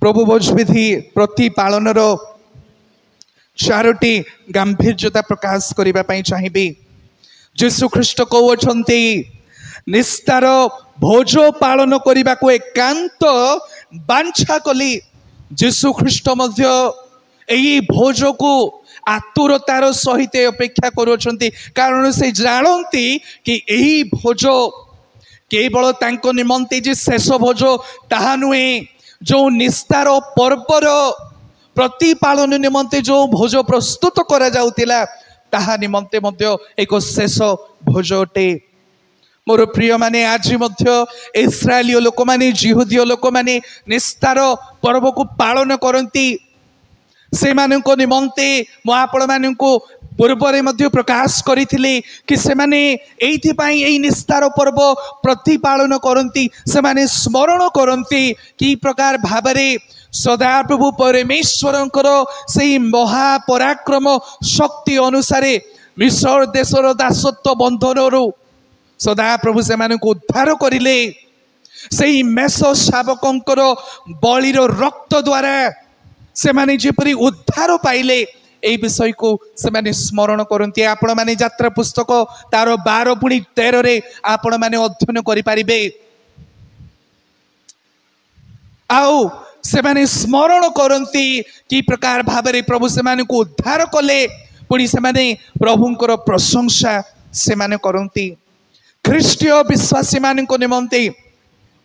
प्रभु भोज विधि प्रतिपालन चारोटी गांभीर्यता प्रकाश करने चाहिए। जीशु ख्रीष्ट कहते निस्तार भोज पालन करने को एकांत बांछा कली। जीशु ख्रीष्ट यही भोज को आतुरतार सहित अपेक्षा करुछंती, कारण से जानती कि यही भोज केवल तांको निमंते जे शेष भोज ताहा नुहे, जो निस्तार पर्वर प्रतिपालन निमंते जो भोज प्रस्तुत करा जाउतिला ताहा निमंते मध्य एक शेष भोज अटे। मोर प्रिय माने आज इस्राएलीय लोक माने जिहुदीय लोक माने निस्तार पर्व को पालन करती। से माननको निमंते मु आपण माननको पूर्वरे मध्य प्रकाश करिथिले कि से माने एइथिपाई एई निस्तार पर्व प्रतिपालन करती। से माने स्मरण करती कि प्रकार भावरे सदाप्रभु परमेश्वरंकर सेई महापराक्रम शक्ति अनुसार मिस्र देशर दासत्व बंधनरू सदाप्रभु से माननको उद्धार करिले। सेई मेष शावकंकर बलिर रक्त द्वारा से माने जेपरि उद्धार पाइले एई विषय को से माने स्मरण करती। आपण माने यात्रा पुस्तक तार 12 पुणी 13 रे आपण माने अध्ययन करि पारिबे। आउ से माने स्मरण करती कि प्रकार भावरे प्रभु से माने को उद्धार कले, पुणी से माने प्रभुंकर प्रशंसा से माने करती। ख्रीष्टीय विश्वासी मान को निमंते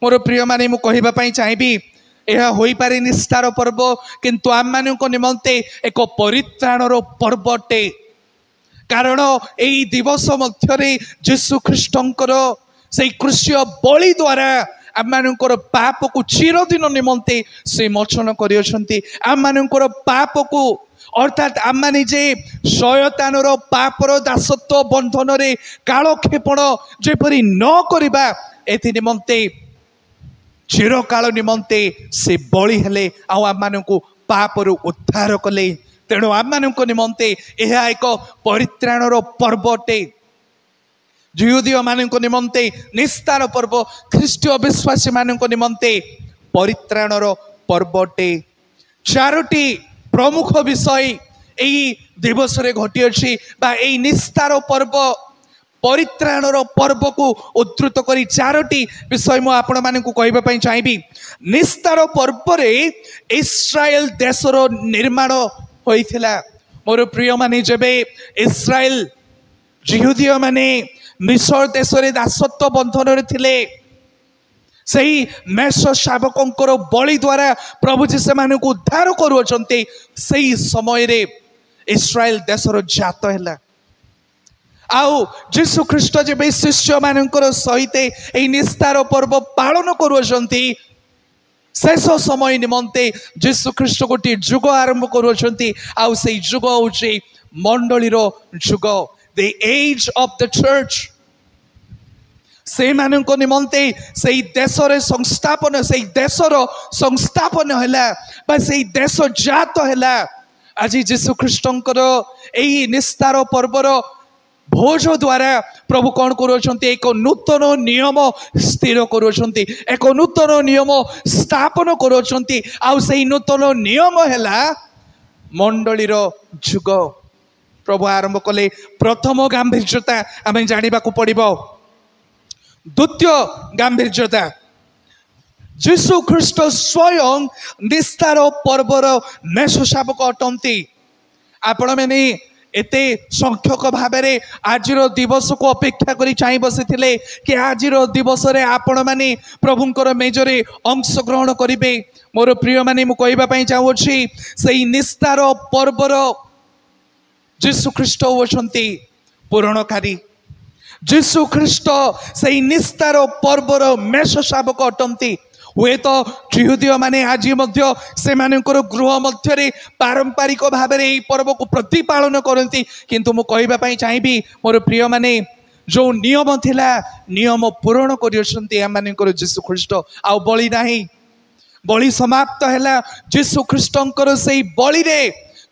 मोर प्रिय माने मु कहिबा पई चाहिबी, यह होई पारे निस्तार पर्व, किंतु आम मान को निमंते एक परित्राणर पर्व अटे। कारण एई दिवस मध्यरे जीशु ख्रीष्टंकर से क्रूसीय बलि द्वारा आम मानकर पाप को चिरदिन निमंते से मोचन करियछंती। आम मानकर पाप को अर्थात आम माने जे शयतानर पापर दासत्व बंधन रे कालक्षेपण जेपरि न करिबा एथि निमंते चिरकाल निमंते से बलि हेले आउ आम मानकु पापरु उद्धार कले। तेणु आम मानक निमंते यह एक परित्राणर पर्व अटे। जिहुदीय मानक निमंते निस्तार पर्व, ख्रीष्टीय विश्वासी मानक निमंते परित्राणर पर्व अटे। चारोटी प्रमुख विषय यही दिवस रे घटी अछि बा एई निस्तार पर्व परित्राणर पर्व को उद्धृत करी चारोटी विषय मु आपण मानकु कहबा पई चाहिबी। निस्तार पर्व रे इस्राएल देशर निर्माण होइथिला। मोर प्रिय माने जेबे इस्राएल जिहुदीय माने मिस्र देश रे दासत्व बंधन रे थिले, सही मेष शावकंकर बलि द्वारा प्रभु जी से मानकु उद्धार करुछंते। सही समय रे इस्राएल देशर जात हैला। आउ जीशु ख्रीष्ट जेबे शिष्य मानकर सहित एई निस्तार पर्व पालन करुछंती, शेष समय निमंते जीशु ख्रीष्ट गोटे जुग आरंभ करुछंती। आउ सेई जुग होछि मंडलीर जुग, the age of the church. से मानक निमंते से देशर संस्थापन, से देशर संस्थापन हैला बा से देश जात हैला। आज जीशु ख्रीष्टंकर एई निस्तार पर्वर भोज द्वारा प्रभु कौन करुछंती, एक नूतन नियम स्थिर करुछंती, एक नूतन नियम स्थापन करुछंती। आउ सेई नूतन नियम हैला मंडलीर जुग। प्रभु आरंभ कले प्रथम गांभीर्यता आमे जानिबा को पड़िबो। द्वितीय गांभीर्यता जीशु ख्रीष्ट स्वयं निस्तार पर्वर मेष शावक अटंती। आपण मैंने एते संख्यक भावरे आज दिवस को अपेक्षा करी चाहि बसिथिले कि आज दिवस रे आपण माने प्रभुंकर मेजरे अंश ग्रहण करिवे। मोर प्रिय माने मु कहबा पई चाहूछि सेई निस्तार पर्वर जीशु ख्रीष्ट होछंती पूरणकारी। जीशु ख्रीष्ट से निस्तार पर्वर मेष शावक अटंती। हुए तो जिहुदीय माने आज मध्य से मानकर गृह मध्य पारंपरिक भाव में पर्व को प्रतिपालन करती, किंतु मु कहबा पई चाहिबी मोर प्रिय माने जो नियम थिला नियम पूरण करियछंती हम मानकर जीशु ख्रीष्ट। आउ बलि नाही, बलि समाप्त हैला। जीशु ख्रीष्टंकर से बलि रे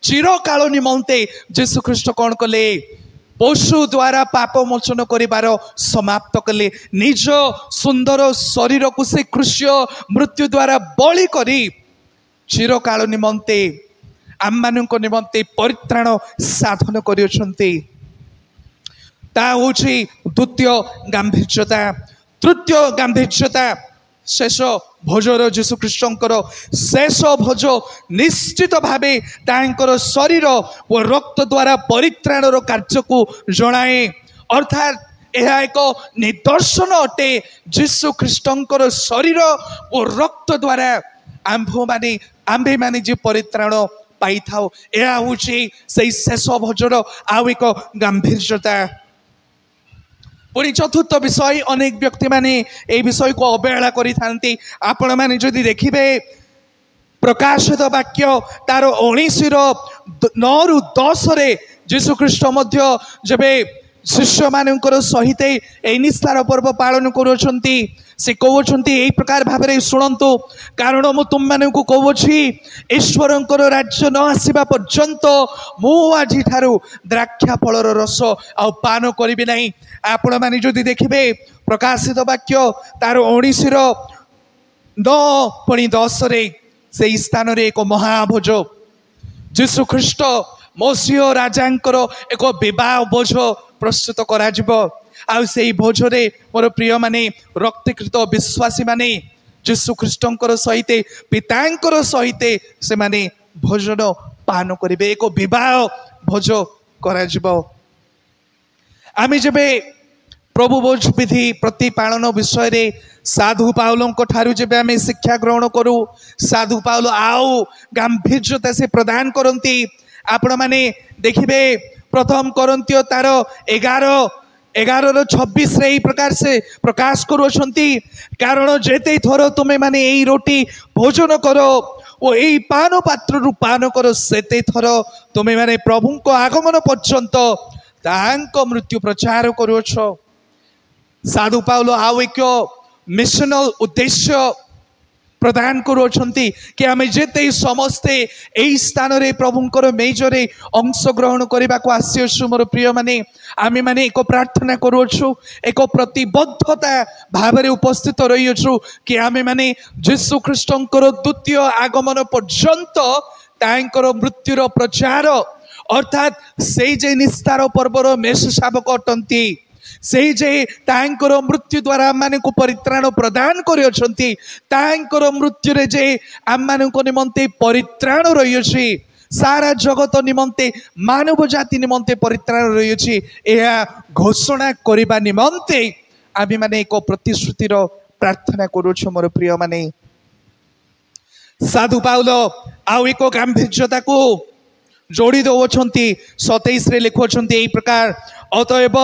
चिरकाल निमंते जीशु ख्रीष्ट कौन कले, पशु द्वारा पाप मोचन करिबार समाप्त कले। निज सुंदर शरीर को से क्रूसीय मृत्यु द्वारा बलि करी चिरकाल निमंते आम मानक निमंते परित्राण साधन करियोछंती। ता होछि द्वितीय गांभीर्यता। तृतीय गांभीर्यता शेष भोजर जीशु ख्रीष्टर शेष भोज निश्चित भावे तांकर शरीर और रक्त द्वारा परित्राणर कार्य को जनाए। अर्थात यह एक निदर्शन अटे जीशु ख्रीष्टर शरीर और रक्त द्वारा आंभे माने जे परित्राण पाई थाओ। यह होछि सेई शेष भोजर आउ एक गांभीर्यता। पुणी चतुर्थ विषय अनेक व्यक्ति माने ए विषय को अवहेला करि थांती। आपण माने जदि देखिबे प्रकाशित वाक्य तार 19:9-10 रे जीशु ख्रीष्ट मध्य जबे शिष्य मानकर सहित ए निस्तार पर्व पालन करुछंती से कहउछंती एई प्रकार भाबरे सुनंतु कारण मु तुम मानकु कहउछि ईश्वरंकर राज्य न आसीबा पर्यंत मु आजि थारु द्राक्षा फलर रस आ पान करिबि नाही। आपण माने जदि देखिबे प्रकाशित वाक्य तार 19:9-10 रे से स्थान रे एक महाभोज जीशु ख्रीष्ट मसीह राजांकर एक विवाह भोज प्रस्तुत करा जिवो। आ से भोजरे मोर प्रिय माने रक्तकृत विश्वासी माने जीशु ख्रीष्टर सहित पितांकर सहित से माने भोजन पान करिवे। एक विवाह भोज करा जिवो। आमे जबे प्रभु भोज विधि प्रतिपालन विषय रे साधु पाउलों ठारू जब आम शिक्षा ग्रहण करूँ साधु पाउल आउ गांभीर्यता से प्रदान करती। आपण माने देखिबे प्रथम करंतियो तार 11:26 रे प्रकार से प्रकाश करुछंती कारण जेते थर तुमे माने एई रोटी भोजन करो ओ एई पान पात्र रु पान करो सेते थर तुमे माने प्रभु को आगमन पर्यंत तांको मृत्यु प्रचार करुछ। साधु पाउल आउ एक मिशनल उद्देश्य प्रदान करुछंती कि आमे जेते समस्ते एई स्थान रे प्रभुंकर मेजरे अंश ग्रहण करबा को आसीछु। मोर प्रिय माने आमे माने एक प्रार्थना करुछु एक प्रतिबद्धता भाबरे उपस्थित रहिछु कि आमे माने यीशु ख्रीष्टंकर द्वितीय आगमन पर्यंत तांकर मृत्युर प्रचार अर्थात से जे निस्तार पर्वर मेष शावक अटंती से जे तांकर मृत्यु द्वारा आम को परित्राण प्रदान करियछंती तांकर मृत्यु रे जे आम को निमंते परित्राण रहियछि सारा जगत निमंते मानव जाति निमंते परित्राण रहियछि एहा घोषणा करिबा निमंते आबे माने एक प्रतिश्रुतिर प्रार्थना करूछु। मोर प्रिय माने साधु पाउल आउ एक गांभीर्यता को जोड़ी दौरान 27 रे लिखुछंती एई प्रकार अतएव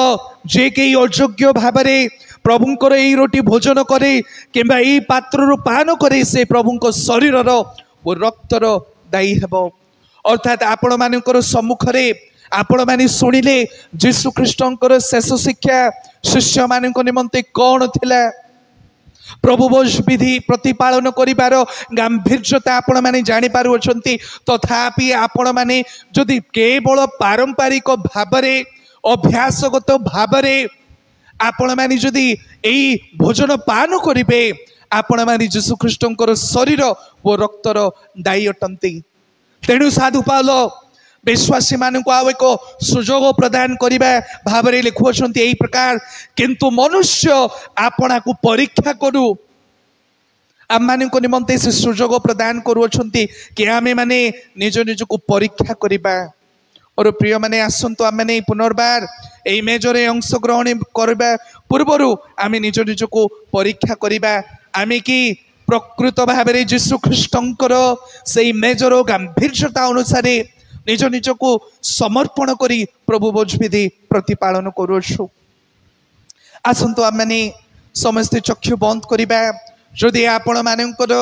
जे कई अयोग्य भावरे प्रभुंकर एई रोटी भोजन करे किंबा एई पात्र पान करे से प्रभुंक शरीर और रक्तर दायी हेबो। अर्थात आपण मानकर सम्मुख रे आपण माने सुनिले यीशु ख्रीष्टंकर शेष शिक्षा शिष्य मानक निमंते कौन थिला प्रभु भोज विधि प्रतिपालन करिबार गांभीर्यता आपण माने जानि पारुछंती। तथापि आपण माने जदि केवल पारंपरिक भावरे अभ्यासगत भावरे आपण माने जदि एई भोजन पान करिवे आपण माने यीशु ख्रीष्टंकर शरीर और रक्तर दायी अटंती। तेणु साधु पाउल विश्वासी मानक आउ एक सुजोग प्रदान करिबा भावरे लिखुछंती एई प्रकार किंतु मनुष्य आपना को परीक्षा करू आम मानक निमंते से सुजोग प्रदान करुछंती कि आमे माने निज निज को परीक्षा करिबा। और प्रिय माने आसंतु आम माने पुनर्बार एई मेजरे अंश ग्रहण करबा पूर्वरु आमे निज निज को परीक्षा करिबा आमे कि प्रकृत भावरे यीशु ख्रीष्टंकर सेई मेजर गांभीर्यता अनुसार निज निज को समर्पण करी प्रभु भोज विधि प्रतिपालन करुछु। आसंतु आम माने समस्त चक्षु बंद करिबा जदि आपण मानकर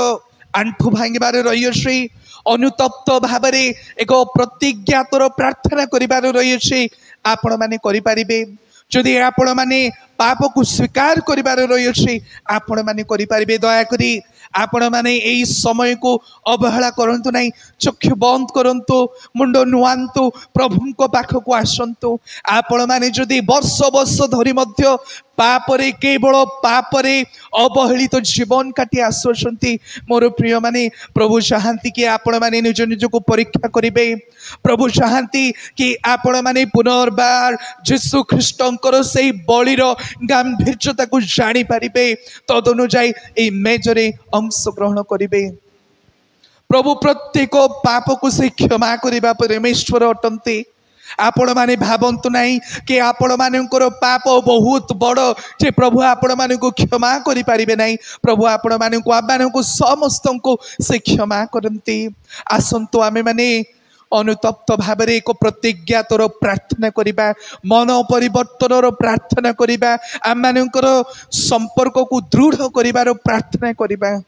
आंठु भांगिबार रहियछि अनुतप्त भावरे एक प्रतिज्ञातर प्रार्थना करिबार रहियछि आपण माने करि परिबे। जदि आपण माने पाप को स्वीकार करिबार रहियछि आपण माने करि परिबे। दया करी आपण माने एई समय को अवहेला करंतु नहीं। चक्षु बंद करंतु, मुंड नुआंतु, प्रभु को पाख को आसंतु। आपण माने जदि वर्ष वर्ष धरी मध्य पापरे, केवल पापरे अवहेलित जीवन काटी आसुछंती, मोर प्रिय माने प्रभु चाहती कि आपण माने निज निज को परीक्षा करिवे। प्रभु चाहती कि आपण माने पुनर्बार यीशु ख्रीष्टंकर से बलिर गांभीर्यता को जानी पारिबे, तदनुजाई ए मेजरे अंश ग्रहण करिवे। प्रभु प्रत्येक पाप को से क्षमा करिबा परमेश्वर अटंती। आपण माने भावंतु नहीं कि आपण मानकर पाप बहुत बड़ जे प्रभु आपण मान को क्षमा करि पारिबे नहीं। प्रभु आपण मान को समस्त को से क्षमा करती। आसंतु आमे माने अनुतप्त भाव एक प्रतिज्ञा तोर प्रार्थना करिबा, मन परिवर्तन प्रार्थना करिबा, आम मानकर संपर्क को दृढ़ करिबार प्रार्थना करिबा।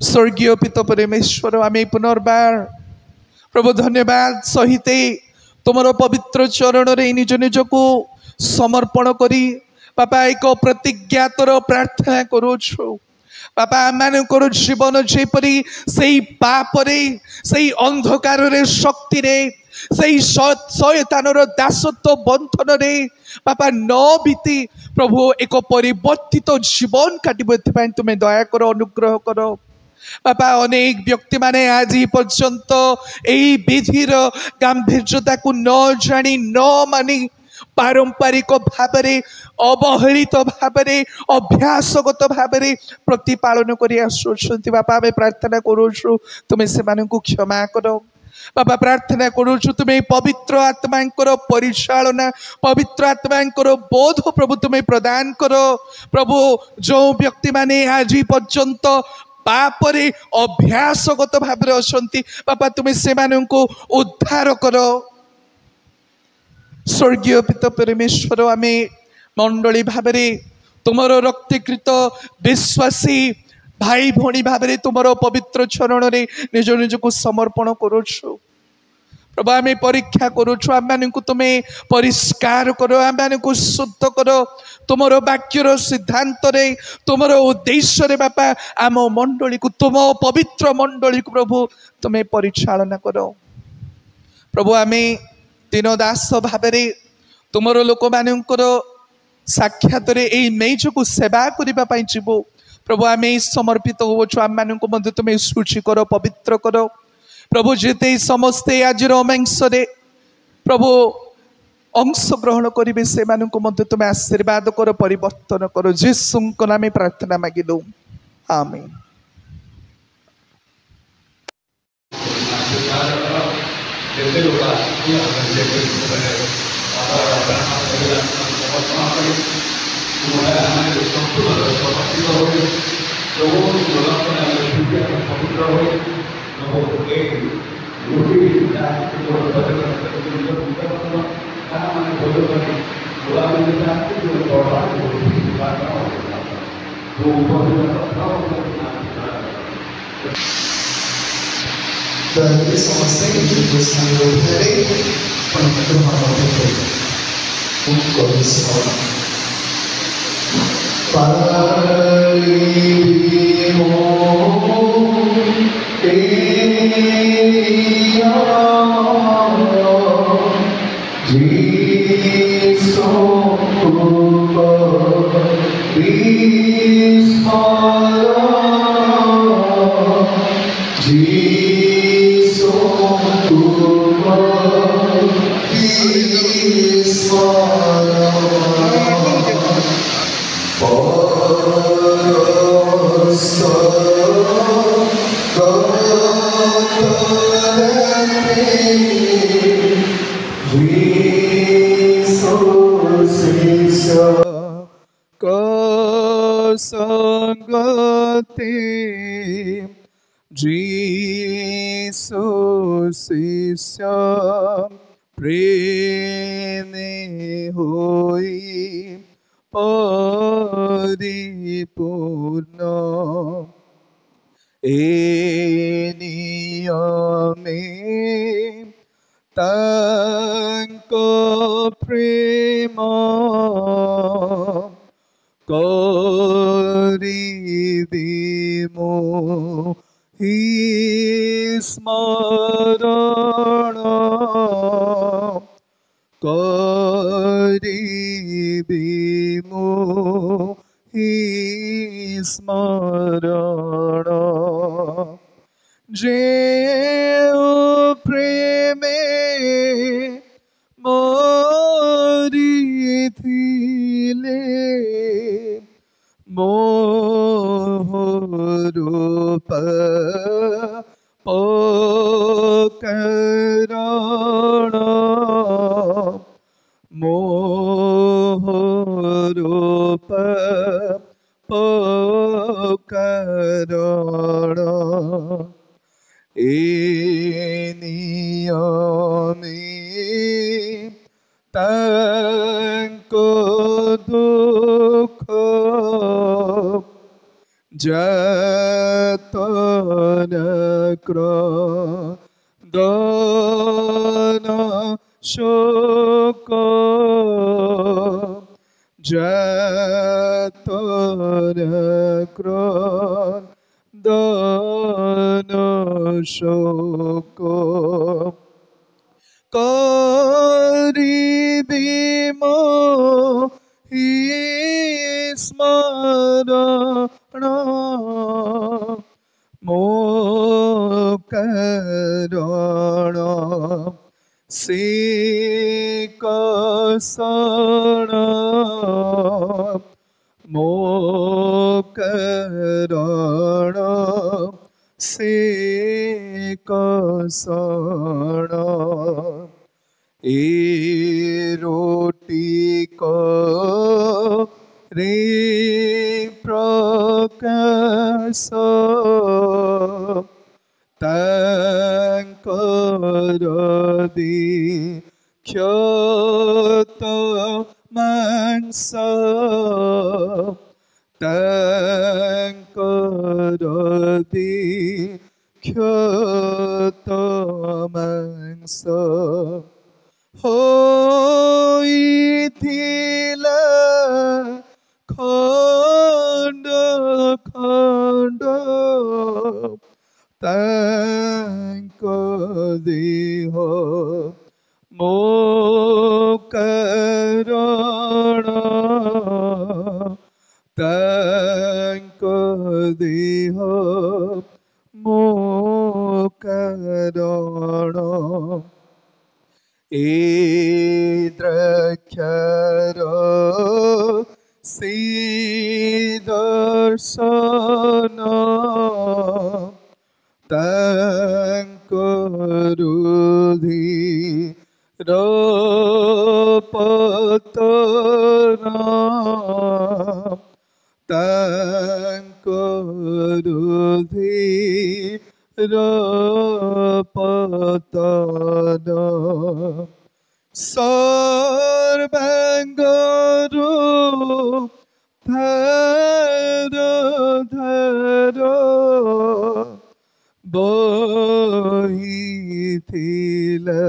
स्वर्गीय पिता परमेश्वर, आमे पुनर्बार प्रभु धन्यवाद सहित तुमर पवित्र चरण रे निज निज को समर्पण करी बापा एक प्रतिज्ञा तोर प्रार्थना करूछु। बापा आम जीवन जेपरी से पाप रे, से अंधकार रे, शक्ति रे, से शयतान दासत्व बंधन रे बापा न बीती प्रभु एक परिवर्तित जीवन काटिबे, तुम्हें दया करो, अनुग्रह करो। बापा अनेक व्यक्ति माने आज पर्यंत यही विधिर गांभीर्यता को न जानी न मानी पारंपरिक भाव अवहेलित भाव अभ्यासगत भाव प्रतिपालन कर आसुछंती। बापा आमे प्रार्थना करूछु तुम्हें से क्षमा करो। बाबा प्रार्थना करूछु तुम्हें पवित्र आत्मांकर परिचालना, पवित्र आत्मांकर बोध प्रभु तुम्हें प्रदान करो। प्रभु जो व्यक्ति माने आज पर्यंत पापरे अभ्यासगत भाव अछंती, बापा तुम्हें से उद्धार करो। स्वर्गीय पिता परमेश्वर, आमे मंडली भाव तुमर रक्तकृत विश्वासी भाई भौणी भाव तुमर पवित्र चरण रे निज निज को समर्पण करूछु। प्रभु आमे परीक्षा करूछु, आम को तुम्हें परिष्कार करो, आम को शुद्ध करो। तुमर वाक्यर सिद्धांत रे, तुमर उद्देश्य रे बापा आम मंडली को, तुम पवित्र मंडली को प्रभु तुम्हें परिचालना करो। प्रभु आमे तीन दास भाव तुमर लोक मानकर साक्षात यही मेज को सेवा करने जीवु। प्रभु आमे समर्पित होछु, आम को तुम्हें सूची करो, पवित्र करो। प्रभु जेते समस्ते आज अंश प्रभु अंश ग्रहण करेंगे से तुम्हें आशीर्वाद करो, परिवर्तन करो। यीशुଙ୍କ नामे प्रार्थना मागिलु, आमीन। समस्या शिष्य प्रेम होई परिपूर्ण ए नियमे तांको प्रेम करिबे हि स्मरण करिबि मु हि स्मरण जे प्रेमे मरिथिले मोहरूप पकरण मोहरूप पकरण नियमे तांको दुख जतन क्रदन शोक जतन क्रदन शोक करिबि मो हि स्मरण मोकरण से कसण मोकरण से कसण ए रोटी को रे प्रकाश तांकर दीक्षत मांस तांकर दीक्षत मांस होइथिला खंड खंड तांक देह मोकरण तांक देह मोकरण ए द्राक्षर से दर्शन तांकरुधि रपतन तांकरुधि रपतन सर्वांगरु धर धर बहिथिला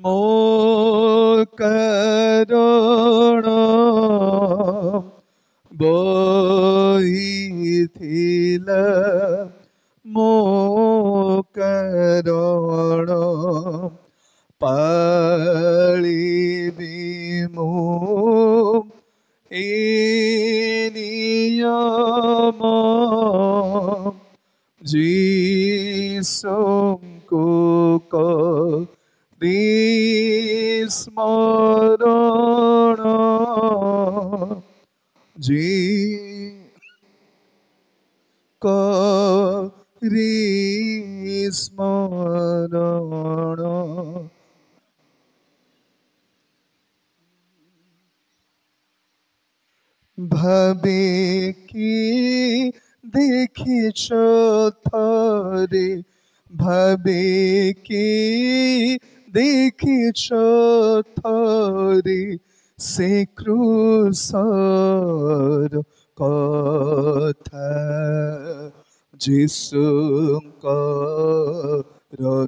मोकरण बहिथिला मोकरण पाळिबि मु ए नियम जीसुଙ୍କୁ କରି ସ୍ମରଣ କରି ସ୍ମରଣ ভাবে কি দেখিছ থরে ভাবে কি দেখিছ থরে সে ক্রুশর কথা যিশুଙ୍କର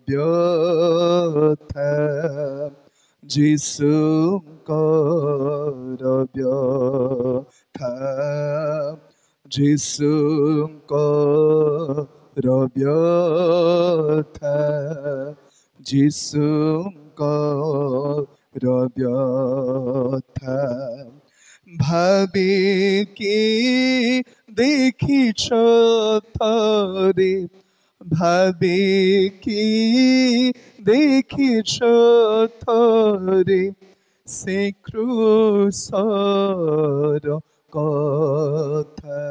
ବ୍ୟଥା যিশুଙ୍କର ବ୍ୟଥା যিশুଙ୍କର व्यथा जीशुଙ୍କର व्यथा ଭାବିକି ଦେଖିଛ ଥରେ ଭାବିକି ଦେଖିଛ ଥରେ ସେ କ୍ରୁଶର କଥା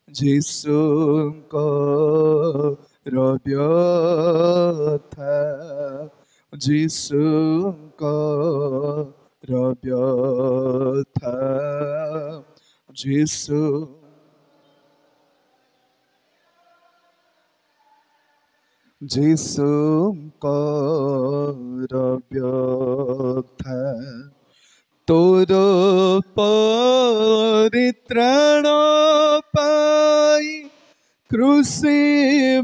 ଯୀଶୁଙ୍କର ବ୍ୟଥା ଯୀଶୁଙ୍କର ବ୍ୟଥା ଯୀଶୁ ଯୀଶୁଙ୍କର ବ୍ୟଥା ତୋର ପରିତ୍ରାଣ ପାଇ କ୍ରୁଶେ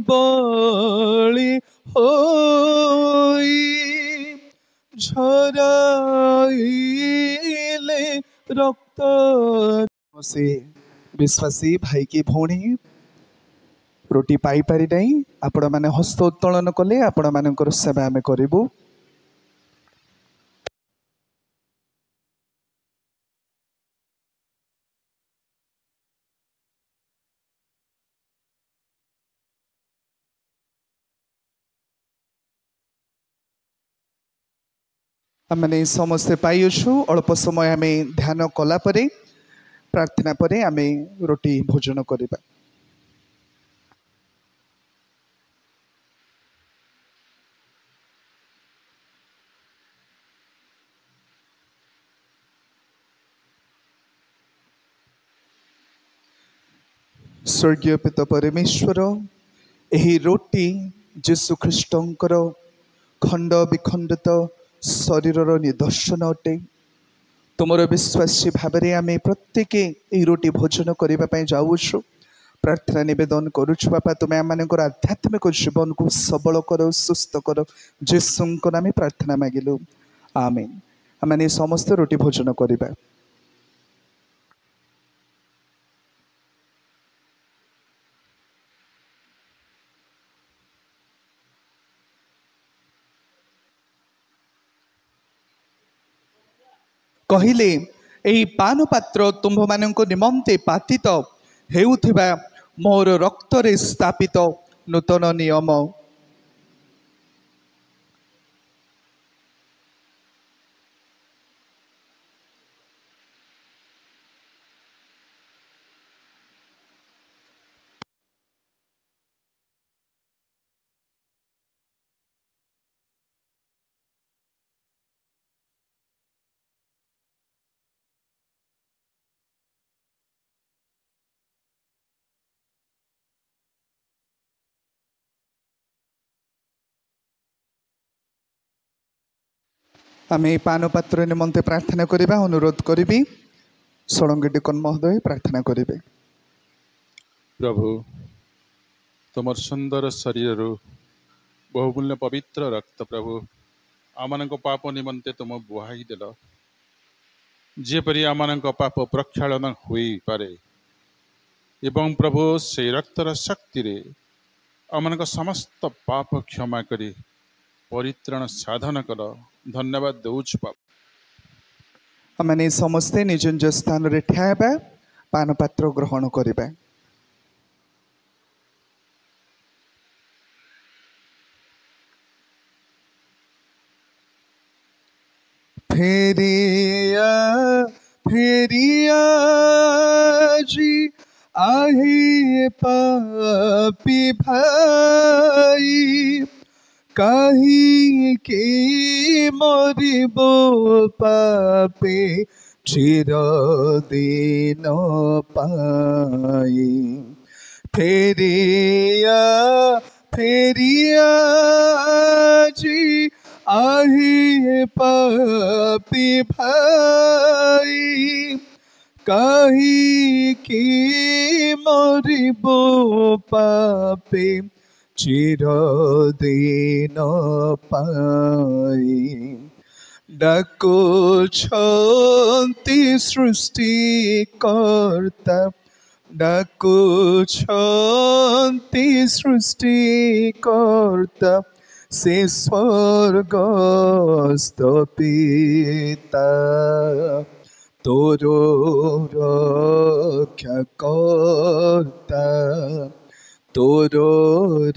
ବଳି ହୋଇ ଝରାଇଲେ ରକ୍ତ ସେ ବିଶ୍ୱାସୀ ଭାଇ କି ଭଉଣୀ रोटी पाई पारि नहीं आपण माने हस्त उत्तोलन कले आपण मानकर सेवा आमे करिबु आमे समस्ते पाइछु अल्प समय आमे ध्यान कला परे प्रार्थना परे आमे रोटी भोजन करिबा स्वर्गीय पिता परमेश्वर यही रोटी जीशु ख्रीष्टंकर खंड विखंडित शरीर निदर्शन अटे तुमर विश्वासी भाव में आम प्रत्येक यही रोटी भोजन करने जाऊँ प्रार्थना निवेदन करुछु बापा तुम्हें आम आध्यात्मिक जीवन को सबल कर सुस्थ कर जीशु नाम प्रार्थना मागिलु आमेन आम समस्त रोटी भोजन करवा कहले यही पान पात्र तुम्भ मानक निमंते पातित हेउथिबा मोर रक्त रे स्थापित नूतन नियम आम पान पात्र निमंते प्रार्थना करवा अनुरोध करी षडंगी डिकन महोदय प्रार्थना करेंगे प्रभु तुम सुंदर शरीर बहुमूल्य पवित्र रक्त प्रभु आम पाप निमंते तुम बुहाई देल जेपरी आम पाप प्रक्षालन हो पारे एवं प्रभु से रक्तर शक्ति रे आम समस्त पाप क्षमा करी परित्राण साधन कर धन्यवाद दौच पाप आम समस्ते निज निज स्थान रे ठिया पान पात्र ग्रहण करवा फेरिया फेरिया जी आहे पापी भाई कहीं के मरिबो पापे चिर दिन पाई फेरिया फेरिया जी आहे पापी भाई कहीं की मरिबो पापे चिर दिन पाई डाकुछन्ति सृष्टिकर्ता ଡାକୁଛନ୍ତି ସୃଷ୍ଟିକର୍ତ୍ତା ସେ ସ୍ୱର୍ଗସ୍ଥ ପିତା ତୋର ରକ୍ଷା କର୍ତ୍ତା ତୋର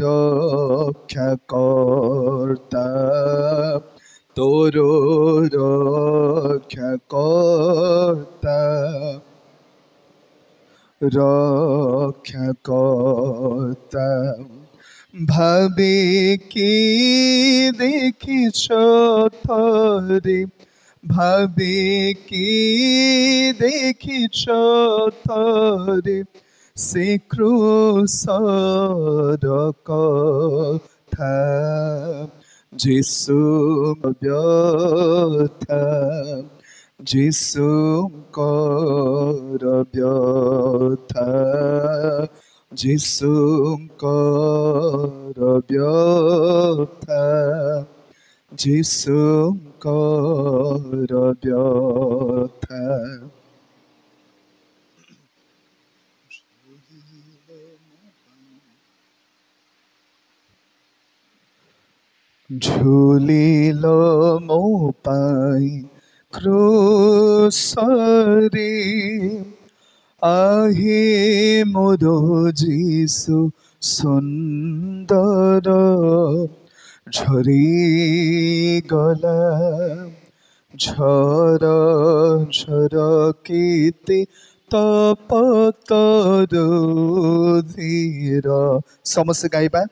ରକ୍ଷା କର୍ତ୍ତା ତୋର ରକ୍ଷା କର୍ତ୍ତା ରକ୍ଷା କର୍ତ୍ତା ଭାବିକି ଦେଖିଛ ଥରେ ଭାବିକି ଦେଖିଛ ଥରେ ସେ କ୍ରୁଶର କଥା ଯୀଶୁ ବ୍ୟଥା ଯୀଶୁଙ୍କର ବ୍ୟଥା ଯୀଶୁଙ୍କର ବ୍ୟଥା ଯୀଶୁଙ୍କର ବ୍ୟଥା ଝୁଲିଲ ମୋ ପାଇଁ କ୍ରୁଶରେ ଆହେ ମୋର ଯୀଶୁ ସୁନ୍ଦର ଝରିଗଲା ଝର ଝର କେତେ ତପତର ଧୀର ସମସ୍ତେ ଗାଇବା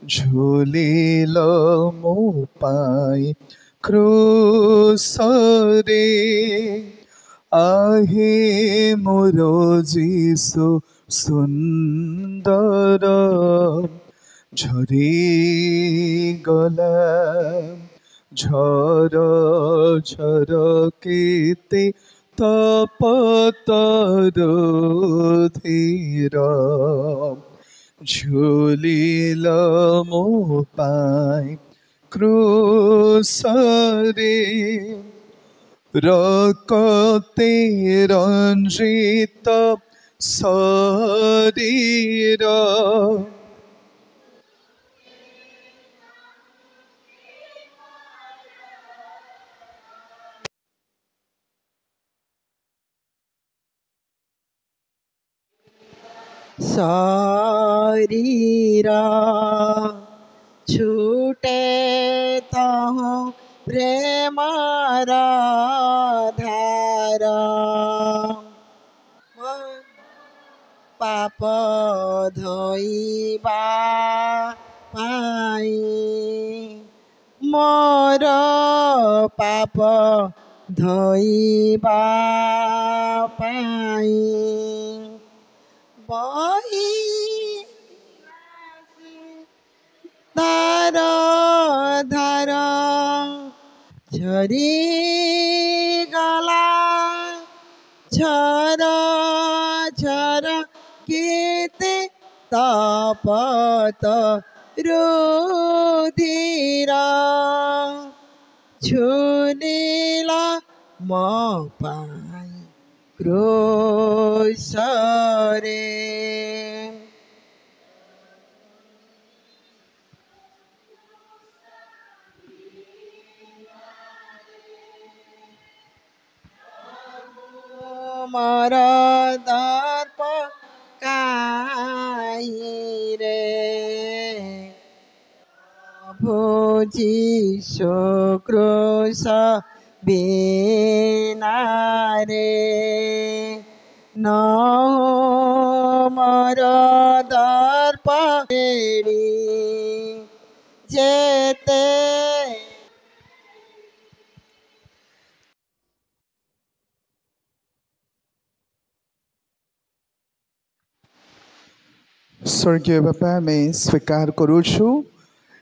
ଝୁଲିଲ ମୋ ପାଇଁ କ୍ରୁଶରେ ଆହେ ମୋର ଯୀଶୁ ସୁନ୍ଦର ଝରିଗଲା ଝର ଝର କେତେ ତପତର ଧୀର ଝୁଲିଲ ମୋ ପାଇଁ କ୍ରୁଶରେ ରକ୍ତେ ରଞ୍ଜିତ ଶରୀର शरीर छूटे तह प्रेमर धार पाप धोइबा पाई मोर पाप धोइबा पाई बही धार धार झरी गला झर झर केते तपत रुधिर झुलिला मो पाई क्रूसरे मोर दर्प काई रे भोजीशो क्रूस बिना रे न मोर दर्प जेते स्वर्गीय बापा आमे स्वीकार करुछु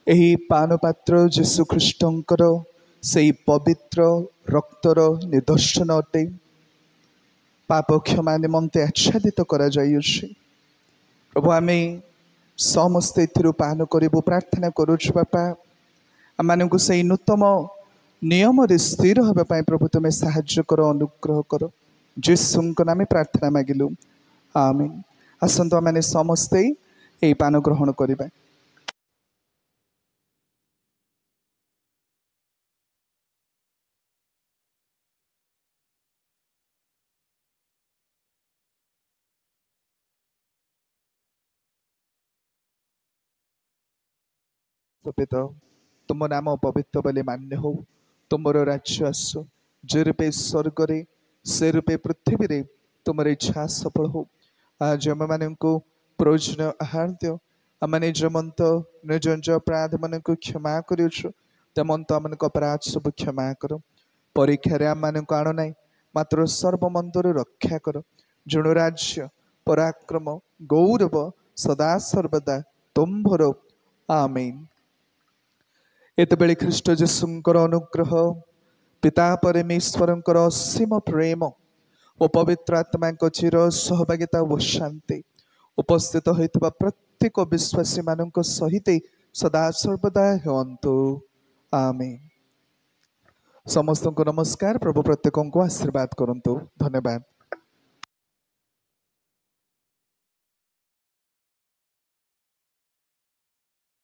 एही पानपात्र जीशु ख्रीष्टंकर सेई पवित्र रक्तर निदर्शन अटे पाप क्षमा निमंते आच्छादित करा जाइछि प्रभु आमे समस्ते एथिरु पान करिबु प्रार्थना करुछु बापा आमानकु सेई नूतन नियम रे स्थिर होबा पई प्रभु तुमे साहाय्य करो अनुग्रह करो जीसुଙ୍କ नामे प्रार्थना मागिलु आमेन। आसतु आम समस्ते यही पान ग्रहण करवा। पिता तुम नाम पवित्र बोले मान्य हो, तुमर राज्य आसु, जे रूपे स्वर्ग रे से रूपे पृथ्वी रे तुमर इच्छा सफल हो। आज आम मान प्रयोजन आहार दियो, आम निज मंत निज निज अपराध मान क्षमा करमंत आम अपराध सब क्षमा कर। परीक्षा आम मान आण ना, मात्र सर्वमंदर रक्षा कर। जुण राज्य पराक्रम गौरव सदा सर्वदा तुम्भर आमीन। एतबेले ख्रीष्ट जीशुंकर अनुग्रह, पिता परमेश्वरंकर असीम प्रेम और पवित्र आत्मा चिर सहभागिता और शांति उपस्थित होता प्रत्येक विश्वासी मान सहित सदा सर्वदा हंतु आमीन। समस्त को नमस्कार। प्रभु प्रत्येक को आशीर्वाद करंतु। धन्यवाद।